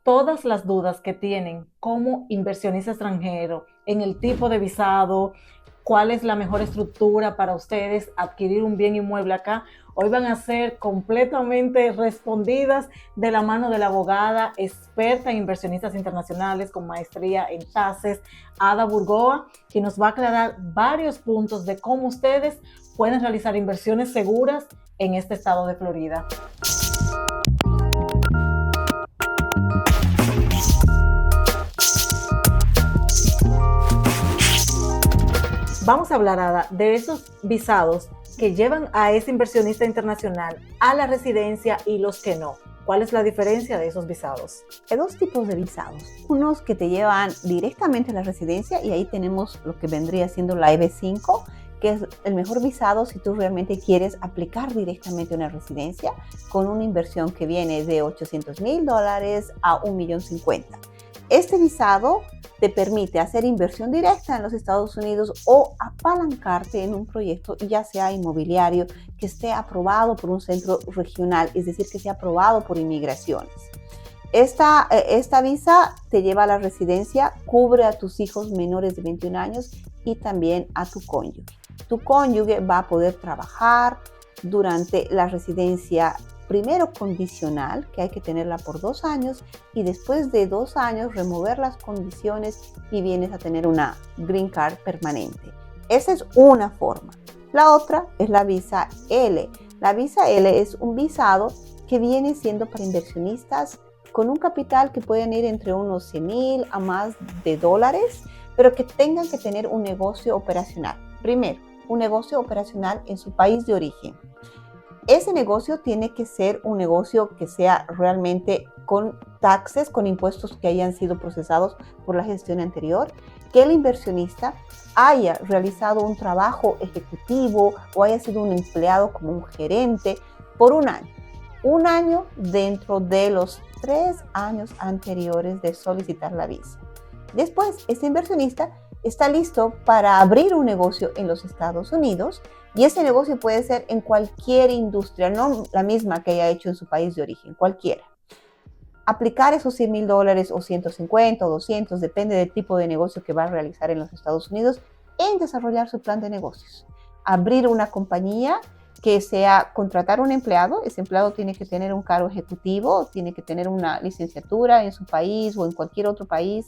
todas las dudas que tienen como inversionista extranjero en el tipo de visado, cuál es la mejor estructura para ustedes adquirir un bien inmueble acá, hoy van a ser completamente respondidas de la mano de la abogada experta en inversionistas internacionales con maestría en tases, Ada Burgoa, que nos va a aclarar varios puntos de cómo ustedes pueden realizar inversiones seguras en este estado de Florida. Vamos a hablar, Ada, de esos visados que llevan a ese inversionista internacional a la residencia y los que no. ¿Cuál es la diferencia de esos visados? Hay dos tipos de visados. Unos que te llevan directamente a la residencia y ahí tenemos lo que vendría siendo la EB5, que es el mejor visado si tú realmente quieres aplicar directamente a una residencia con una inversión que viene de $800,000 a $1,050,000. Este visado te permite hacer inversión directa en los Estados Unidos o apalancarte en un proyecto, ya sea inmobiliario, que esté aprobado por un centro regional, es decir, que sea aprobado por inmigraciones. Esta visa te lleva a la residencia, cubre a tus hijos menores de 21 años y también a tu cónyuge. Tu cónyuge va a poder trabajar durante la residencia, primero condicional, que hay que tenerla por 2 años, y después de 2 años remover las condiciones y vienes a tener una green card permanente. Esa es una forma. La otra es la visa L. La visa L es un visado que viene siendo para inversionistas con un capital que pueden ir entre unos 100,000 a más de dólares, pero que tengan que tener un negocio operacional. Primero, un negocio operacional en su país de origen. Ese negocio tiene que ser un negocio que sea realmente con taxes, con impuestos que hayan sido procesados por la gestión anterior, que el inversionista haya realizado un trabajo ejecutivo o haya sido un empleado como un gerente por 1 año. 1 año dentro de los 3 años anteriores de solicitar la visa. Después, este inversionista está listo para abrir un negocio en los Estados Unidos y ese negocio puede ser en cualquier industria, no la misma que haya hecho en su país de origen, cualquiera. Aplicar esos $100,000 o 150 o 200, depende del tipo de negocio que va a realizar en los Estados Unidos, en desarrollar su plan de negocios. Abrir una compañía que sea contratar un empleado. Ese empleado tiene que tener un cargo ejecutivo, tiene que tener una licenciatura en su país o en cualquier otro país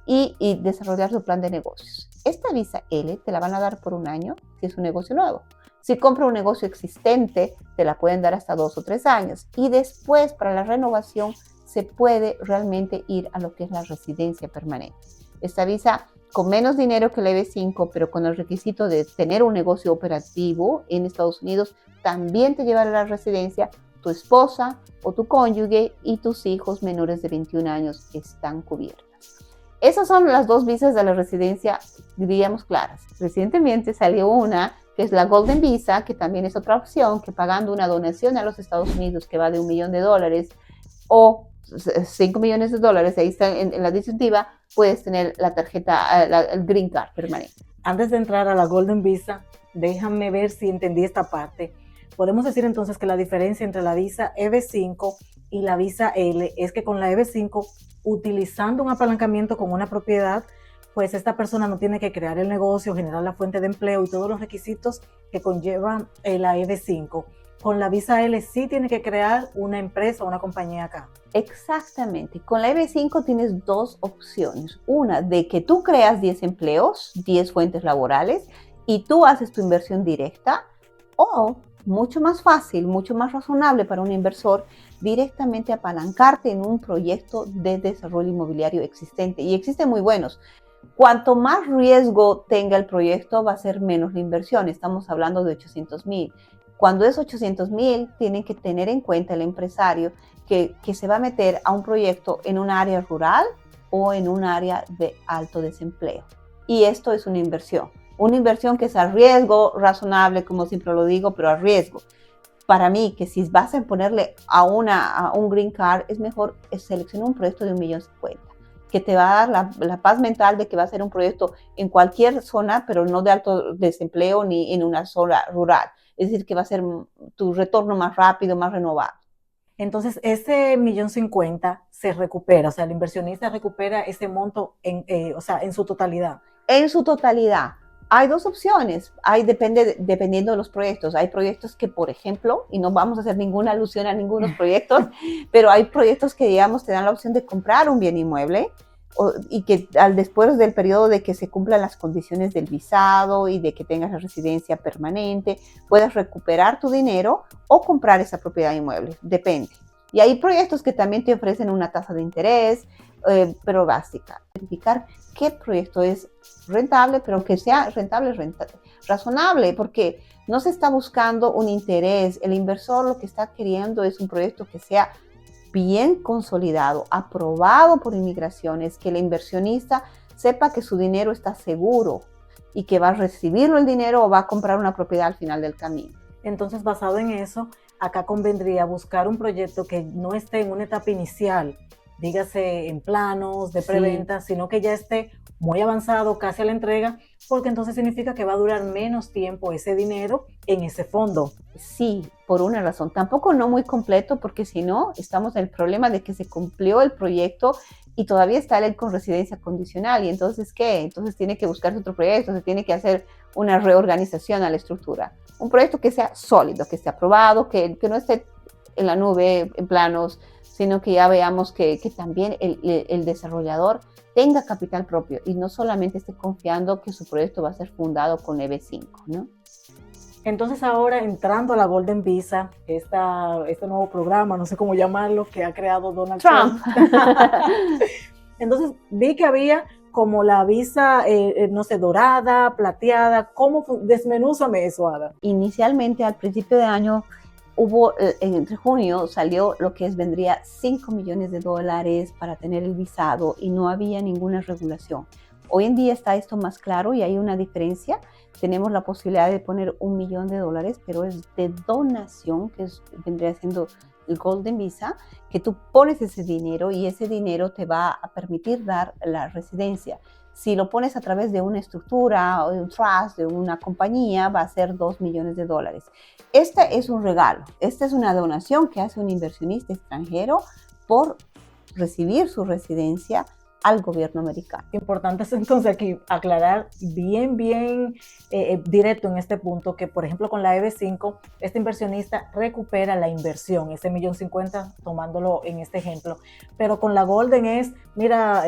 y desarrollar su plan de negocios. Esta visa L te la van a dar por 1 año si es un negocio nuevo. Si compra un negocio existente, te la pueden dar hasta 2 o 3 años. Y después, para la renovación, se puede realmente ir a lo que es la residencia permanente. Esta visa con menos dinero que la EB5, pero con el requisito de tener un negocio operativo en Estados Unidos, también te llevará a la residencia. Tu esposa o tu cónyuge y tus hijos menores de 21 años están cubiertos. Esas son las 2 visas de la residencia, diríamos, claras. Recientemente salió una que es la Golden Visa, que también es otra opción, que pagando una donación a los Estados Unidos que va de $1,000,000 o $5,000,000, ahí está en la disyuntiva, puedes tener la tarjeta, el Green Card permanente. Antes de entrar a la Golden Visa, déjame ver si entendí esta parte. Podemos decir entonces que la diferencia entre la visa EB5 y la visa L es que con la EB5, utilizando un apalancamiento con una propiedad, pues esta persona no tiene que crear el negocio, generar la fuente de empleo y todos los requisitos que conlleva la EB5. Con la visa L sí tiene que crear una empresa o una compañía acá. Exactamente. Con la EB5 tienes 2 opciones. Una, de que tú creas 10 empleos, 10 fuentes laborales y tú haces tu inversión directa, o mucho más fácil, mucho más razonable para un inversor, directamente apalancarte en un proyecto de desarrollo inmobiliario existente. Y existen muy buenos. Cuanto más riesgo tenga el proyecto, va a ser menos la inversión. Estamos hablando de 800,000. Cuando es 800,000, tienen que tener en cuenta el empresario que se va a meter a un proyecto en un área rural o en un área de alto desempleo. Y esto es una inversión. Una inversión que es a riesgo razonable, como siempre lo digo, pero a riesgo. Para mí, que si vas a ponerle a un green card, es mejor seleccionar un proyecto de $1,050,000, que te va a dar la paz mental de que va a ser un proyecto en cualquier zona, pero no de alto desempleo ni en una zona rural. Es decir, que va a ser tu retorno más rápido, más renovado. Entonces, ese 1.050.000 se recupera, o sea, el inversionista recupera ese monto o sea, en su totalidad. En su totalidad. Hay dos opciones, dependiendo de los proyectos. Hay proyectos que, por ejemplo, y no vamos a hacer ninguna alusión a ningunos proyectos, pero hay proyectos que, digamos, te dan la opción de comprar un bien inmueble y que después del periodo de que se cumplan las condiciones del visado y de que tengas la residencia permanente, puedas recuperar tu dinero o comprar esa propiedad inmueble, depende. Y hay proyectos que también te ofrecen una tasa de interés, pero básica. Verificar qué proyecto es rentable, pero que sea rentable, razonable, porque no se está buscando un interés. El inversor lo que está queriendo es un proyecto que sea bien consolidado, aprobado por inmigraciones, que el inversionista sepa que su dinero está seguro y que va a recibirlo el dinero o va a comprar una propiedad al final del camino. Entonces, basado en eso, acá convendría buscar un proyecto que no esté en una etapa inicial, dígase en planos de preventa, sino que ya esté muy avanzado, casi a la entrega, porque entonces significa que va a durar menos tiempo ese dinero en ese fondo. Sí, por una razón. Tampoco no muy completo, porque si no, estamos en el problema de que se cumplió el proyecto y todavía está él con residencia condicional. ¿Y entonces qué? Entonces tiene que buscarse otro proyecto, se tiene que hacer una reorganización a la estructura. Un proyecto que sea sólido, que esté aprobado, que no esté en la nube, en planos, sino que ya veamos que también el desarrollador tenga capital propio y no solamente esté confiando que su proyecto va a ser fundado con EB5, ¿no? Entonces ahora entrando a la Golden Visa, este nuevo programa, no sé cómo llamarlo, que ha creado Donald Trump. Entonces vi que había como la visa, no sé, dorada, plateada. ¿Cómo? Desmenúzame eso, Ada. Inicialmente, al principio de año, hubo, entre junio salió lo que vendría $5 millones para tener el visado y no había ninguna regulación. Hoy en día está esto más claro y hay una diferencia. Tenemos la posibilidad de poner $1 millón, pero es de donación, que vendría siendo el Golden Visa, que tú pones ese dinero y ese dinero te va a permitir dar la residencia. Si lo pones a través de una estructura o de un trust, de una compañía, va a ser $2 millones. Este es un regalo, esta es una donación que hace un inversionista extranjero por recibir su residencia al gobierno americano. Importante es entonces aquí aclarar bien directo en este punto que, por ejemplo, con la EB5, este inversionista recupera la inversión, ese 1.050.000, tomándolo en este ejemplo. Pero con la Golden mira,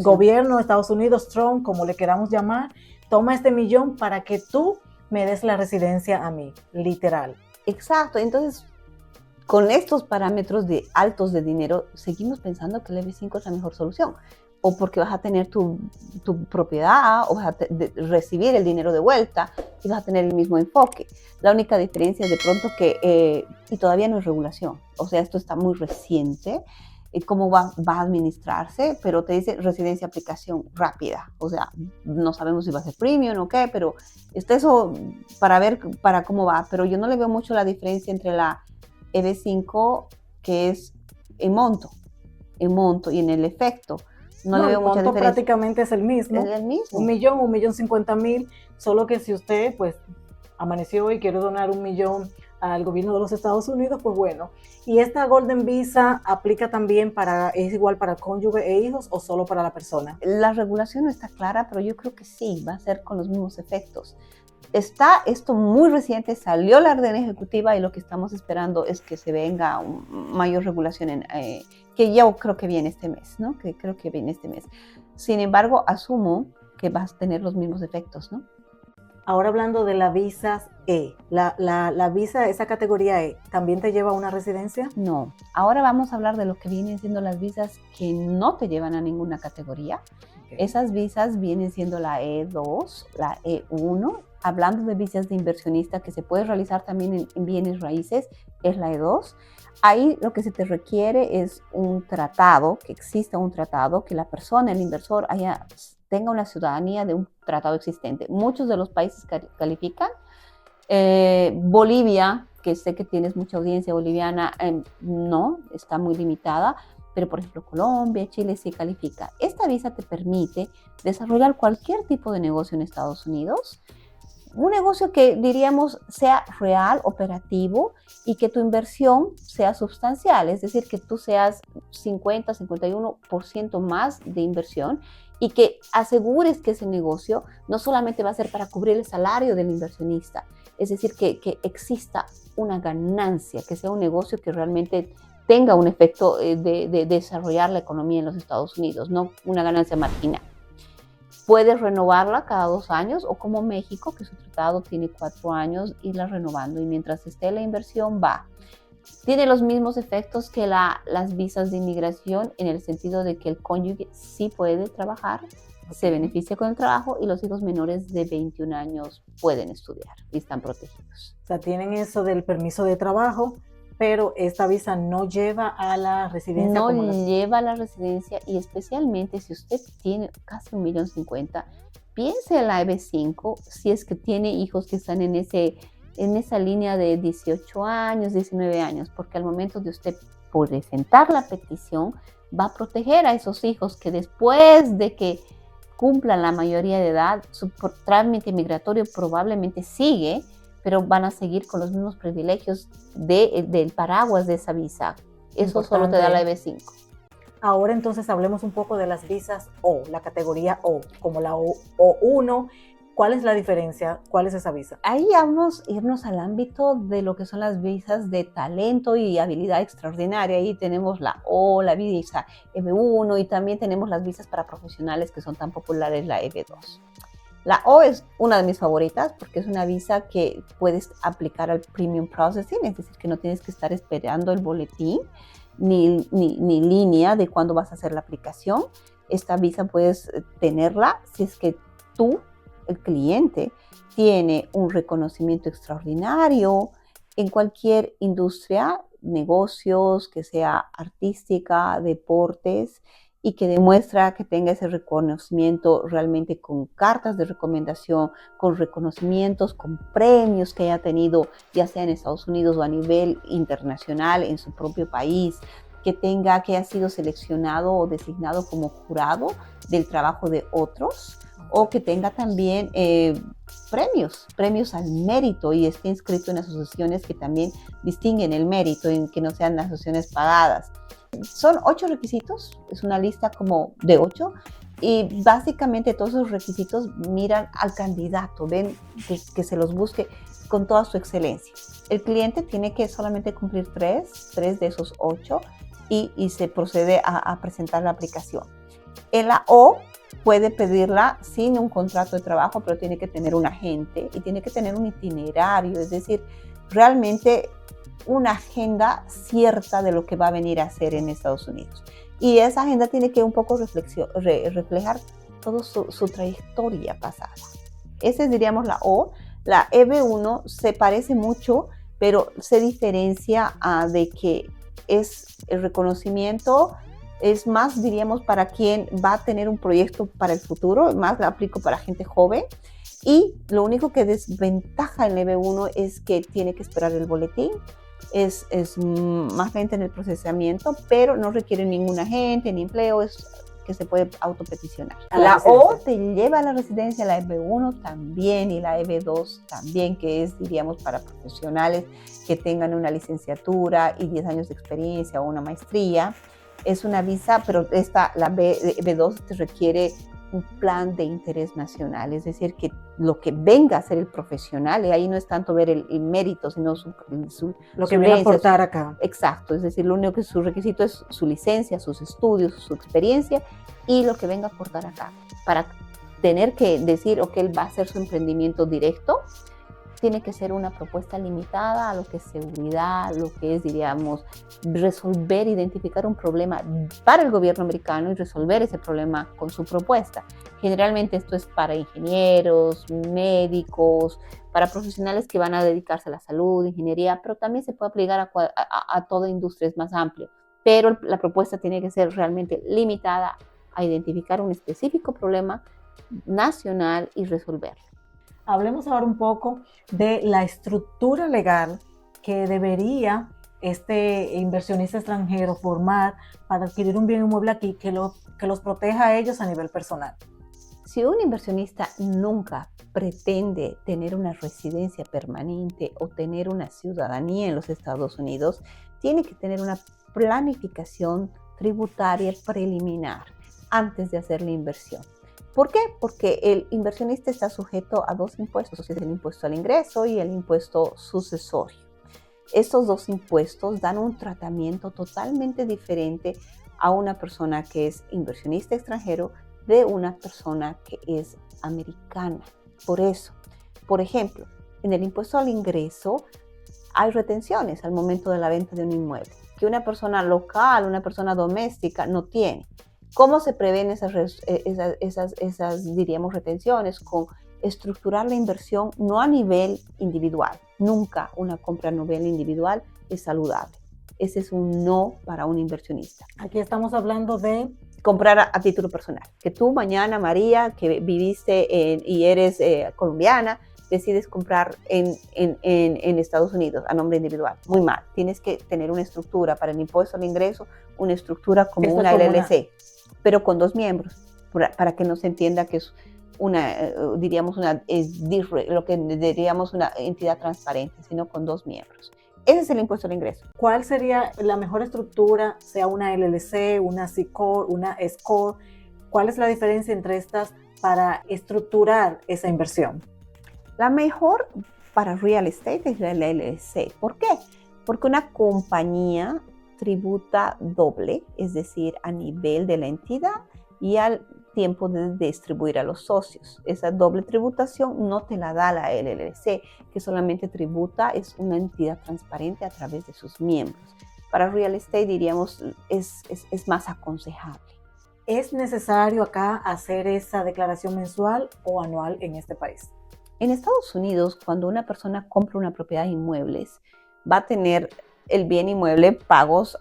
gobierno de Estados Unidos, Trump, como le queramos llamar, toma este 1 millón para que tú me des la residencia a mí, literal. Exacto, entonces con estos parámetros altos de dinero, seguimos pensando que el EB5 es la mejor solución. O porque vas a tener tu propiedad, o vas a recibir el dinero de vuelta y vas a tener el mismo enfoque. La única diferencia es de pronto que, y todavía no es regulación, o sea, esto está muy reciente, cómo va a administrarse, pero te dice residencia aplicación rápida. O sea, no sabemos si va a ser premium o qué, pero está eso para ver para cómo va. Pero yo no le veo mucho la diferencia entre la EB5, que es en monto y en el efecto. No le veo mucha diferencia. El monto prácticamente es el mismo. Es el mismo. 1 millón, 1.050.000, solo que si usted pues amaneció y quiere donar 1 millón al gobierno de los Estados Unidos, pues bueno. ¿Y esta Golden Visa aplica también es igual para cónyuge e hijos o solo para la persona? La regulación no está clara, pero yo creo que sí, va a ser con los mismos efectos. Está esto muy reciente, salió la orden ejecutiva y lo que estamos esperando es que se venga mayor regulación, que ya creo que viene este mes, ¿no? Que creo que viene este mes. Sin embargo, asumo que va a tener los mismos efectos, ¿no? Ahora hablando de la visa E, la visa, esa categoría E, ¿también te lleva a una residencia? No, ahora vamos a hablar de lo que vienen siendo las visas que no te llevan a ninguna categoría. Okay. Esas visas vienen siendo la E2, la E1. Hablando de visas de inversionista que se puede realizar también en bienes raíces, es la E2. Ahí lo que se te requiere es un tratado, que exista un tratado, que la persona, el inversor, tenga una ciudadanía de un tratado existente. Muchos de los países califican. Bolivia, que sé que tienes mucha audiencia boliviana, no, está muy limitada, pero por ejemplo Colombia, Chile sí califica. Esta visa te permite desarrollar cualquier tipo de negocio en Estados Unidos, un negocio que diríamos sea real, operativo y que tu inversión sea sustancial, es decir, que tú seas 50, 51% más de inversión y que asegures que ese negocio no solamente va a ser para cubrir el salario del inversionista, es decir, que exista una ganancia, que sea un negocio que realmente tenga un efecto de desarrollar la economía en los Estados Unidos, no una ganancia marginal. Puedes renovarla cada 2 años o como México, que su tratado tiene 4 años, irla renovando y mientras esté la inversión va. Tiene los mismos efectos que las visas de inmigración en el sentido de que el cónyuge sí puede trabajar, se beneficia con el trabajo y los hijos menores de 21 años pueden estudiar y están protegidos. O sea, tienen eso del permiso de trabajo, pero esta visa no lleva a la residencia. No lleva a la residencia y especialmente si usted tiene casi 1.050.000, piense en la EB5 si es que tiene hijos que están en esa línea de 18 años, 19 años, porque al momento de usted presentar la petición va a proteger a esos hijos que después de que cumplan la mayoría de edad, su trámite migratorio probablemente sigue, pero van a seguir con los mismos privilegios del paraguas de esa visa. Eso solo te da la EB5. Ahora entonces hablemos un poco de las visas O, la categoría O, como la O1. ¿Cuál es la diferencia? ¿Cuál es esa visa? Ahí vamos a irnos al ámbito de lo que son las visas de talento y habilidad extraordinaria. Ahí tenemos la O, la visa EB1 y también tenemos las visas para profesionales que son tan populares, la EB2. La O es una de mis favoritas porque es una visa que puedes aplicar al Premium Processing, es decir, que no tienes que estar esperando el boletín ni línea de cuándo vas a hacer la aplicación. Esta visa puedes tenerla si es que tú, el cliente, tiene un reconocimiento extraordinario en cualquier industria, negocios, que sea artística, deportes, y que demuestra que tenga ese reconocimiento realmente con cartas de recomendación, con reconocimientos, con premios que haya tenido, ya sea en Estados Unidos o a nivel internacional, en su propio país, que haya sido seleccionado o designado como jurado del trabajo de otros, o que tenga también premios al mérito y esté inscrito en asociaciones que también distinguen el mérito, en que no sean asociaciones pagadas. Son 8 requisitos, es una lista como de 8 y básicamente todos esos requisitos miran al candidato, ven que se los busque con toda su excelencia. El cliente tiene que solamente cumplir 3 de esos 8 y se procede a presentar la aplicación. En la O puede pedirla sin un contrato de trabajo, pero tiene que tener un agente y tiene que tener un itinerario, es decir, realmente una agenda cierta de lo que va a venir a hacer en Estados Unidos. Y esa agenda tiene que un poco reflejar toda su trayectoria pasada. Esa es, diríamos, la O. La EB1 se parece mucho, pero se diferencia de que es el reconocimiento, es más, diríamos, para quien va a tener un proyecto para el futuro, más la aplico para gente joven. Y lo único que desventaja el EB1 es que tiene que esperar el boletín, es más lenta en el procesamiento, pero no requiere ningún agente ni empleo, es que se puede autopeticionar. La O te lleva a la residencia, la EB1 también y la EB2 también, que es, diríamos, para profesionales que tengan una licenciatura y 10 años de experiencia o una maestría. Es una visa, pero la EB2 te requiere un plan de interés nacional, es decir, que lo que venga a ser el profesional, y ahí no es tanto ver el mérito, sino lo que viene a aportar acá. Exacto, es decir, lo único que su requisito es su licencia, sus estudios, su experiencia y lo que venga a aportar acá. Para tener que decir, ok, él va a hacer su emprendimiento directo, tiene que ser una propuesta limitada a lo que es seguridad, lo que es, diríamos, resolver, identificar un problema para el gobierno americano y resolver ese problema con su propuesta. Generalmente esto es para ingenieros, médicos, para profesionales que van a dedicarse a la salud, ingeniería, pero también se puede aplicar a toda industria, es más amplio. Pero la propuesta tiene que ser realmente limitada a identificar un específico problema nacional y resolverlo. Hablemos ahora un poco de la estructura legal que debería este inversionista extranjero formar para adquirir un bien inmueble aquí que los proteja a ellos a nivel personal. Si un inversionista nunca pretende tener una residencia permanente o tener una ciudadanía en los Estados Unidos, tiene que tener una planificación tributaria preliminar antes de hacer la inversión. ¿Por qué? Porque el inversionista está sujeto a dos impuestos, el impuesto al ingreso y el impuesto sucesorio. Estos dos impuestos dan un tratamiento totalmente diferente a una persona que es inversionista extranjero de una persona que es americana. Por eso, por ejemplo, en el impuesto al ingreso hay retenciones al momento de la venta de un inmueble, que una persona local, una persona doméstica no tiene. ¿Cómo se prevén esas diríamos, retenciones? Con estructurar la inversión no a nivel individual. Nunca una compra a nivel individual es saludable. Ese es un no para un inversionista. Aquí estamos hablando de comprar a título personal. Que tú mañana, María, que viviste y eres colombiana, decides comprar en Estados Unidos a nombre individual. Muy mal. Tienes que tener una estructura para el impuesto al ingreso, una estructura como una LLC, pero con dos miembros, para que no se entienda que es lo que diríamos una entidad transparente, sino con dos miembros. Ese es el impuesto al ingreso. ¿Cuál sería la mejor estructura, sea una LLC, una C-Corp, una S-Corp? ¿Cuál es la diferencia entre estas para estructurar esa inversión? La mejor para real estate es la LLC. ¿Por qué? Porque una compañía tributa doble, es decir, a nivel de la entidad y al tiempo de distribuir a los socios. Esa doble tributación no te la da la LLC, que solamente tributa, es una entidad transparente a través de sus miembros. Para real estate diríamos es más aconsejable. ¿Es necesario acá hacer esa declaración mensual o anual en este país? En Estados Unidos, cuando una persona compra una propiedad de inmuebles, va a tener el bien inmueble pagos,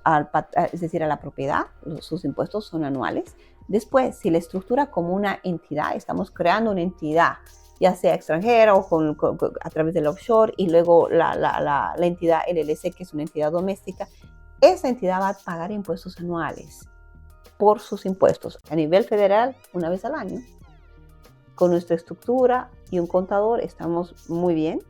es decir, a la propiedad. Sus impuestos son anuales. Después, si la estructura como una entidad, estamos creando una entidad, ya sea extranjera o a través del offshore, y luego la entidad LLC, que es una entidad doméstica, esa entidad va a pagar impuestos anuales por sus impuestos a nivel federal una vez al año. Con nuestra estructura y un contador estamos muy bien.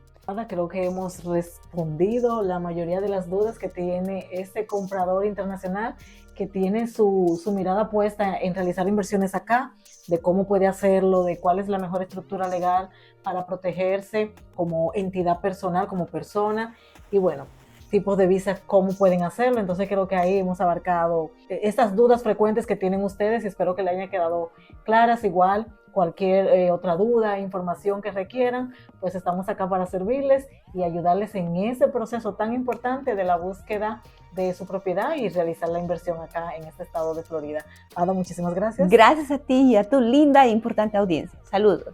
Creo que hemos respondido la mayoría de las dudas que tiene este comprador internacional, que tiene su mirada puesta en realizar inversiones acá, de cómo puede hacerlo, de cuál es la mejor estructura legal para protegerse como entidad personal, como persona, y bueno, tipos de visas, cómo pueden hacerlo. Entonces creo que ahí hemos abarcado estas dudas frecuentes que tienen ustedes y espero que le hayan quedado claras. Igual, cualquier otra duda, información que requieran, pues estamos acá para servirles y ayudarles en ese proceso tan importante de la búsqueda de su propiedad y realizar la inversión acá en este estado de Florida. Ada, muchísimas gracias. Gracias a ti y a tu linda e importante audiencia. Saludos.